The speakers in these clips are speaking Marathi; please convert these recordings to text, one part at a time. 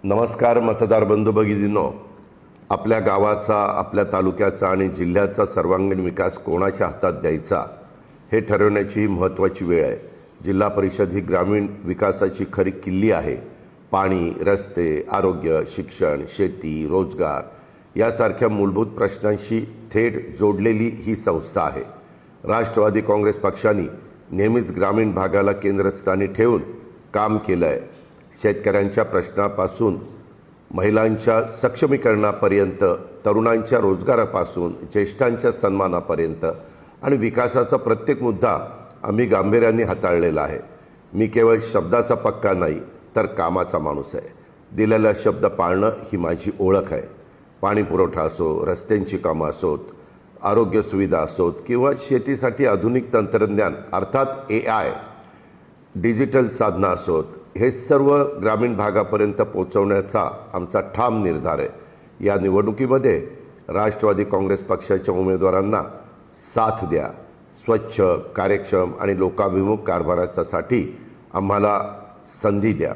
नमस्कार मतदार बंधू भगिनींनो, आपल्या गावाचा, आपल्या तालुक्याचा आणि जिल्ह्याचा सर्वांगीण विकास कोणाच्या हातात द्यायचा हे ठरवण्याची महत्त्वाची वेळ आहे। जिल्हा परिषद ही ग्रामीण विकासाची खरी किल्ली आहे। पाणी, रस्ते, आरोग्य, शिक्षण, शेती, रोजगार यासारख्या मूलभूत प्रश्नांशी थेट जोडलेली ही संस्था आहे। राष्ट्रवादी काँग्रेस पक्षाने नेहमीच ग्रामीण भागाला केंद्रस्थानी ठेवून काम केलं आहे। शेतकऱ्यांच्या प्रश्नापासून महिलांच्या सक्षमीकरणापर्यंत, तरुणांच्या रोजगारापासून ज्येष्ठांच्या सन्मानापर्यंत आणि विकासाचा प्रत्येक मुद्दा आम्ही गांभीर्याने हाताळलेला आहे। मी केवळ शब्दाचा पक्का नाही तर कामाचा माणूस आहे। दिलेला शब्द पाळणं ही माझी ओळख आहे। पाणी पुरवठा असो, रस्त्यांची कामं असोत, आरोग्य सुविधा असोत किंवा शेतीसाठी आधुनिक तंत्रज्ञान अर्थात AI, डिजिटल साधनं असोत, हे सर्व ग्रामीण भागापर्यंत पोहोचवण्याचा आमचा ठाम निर्धार आहे। या निवडणुकीमध्ये राष्ट्रवादी काँग्रेस पक्षाच्या उमेदवारांना साथ द्या। स्वच्छ, कार्यक्षम आणि लोकाभिमुख कारभारासाठी आम्हाला संधी द्या।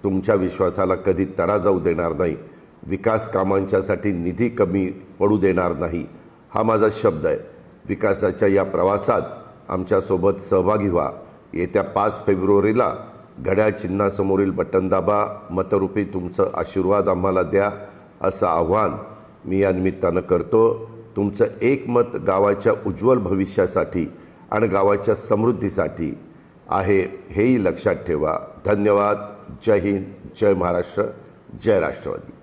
तुमच्या विश्वासाला कधी तडा जाऊ देणार नाही। विकास कामांच्यासाठी निधी कमी पडू देणार नाही, हा माझा शब्द आहे। विकासाच्या या प्रवासात आमच्यासोबत सहभागी व्हा। येत्या 5 फेब्रुवारीला घड्याळ चिन्हासमोरील बटन दाबा, मतरूपी तुमचं आशीर्वाद आम्हाला द्या, असं आव्हान मी या निमित्तानं करतो। तुमचं एक मत गावाच्या उज्ज्वल भविष्यासाठी आणि गावाच्या समृद्धीसाठी आहे, हेही लक्षात ठेवा। धन्यवाद। जय हिंद, जय महाराष्ट्र, जय राष्ट्रवादी।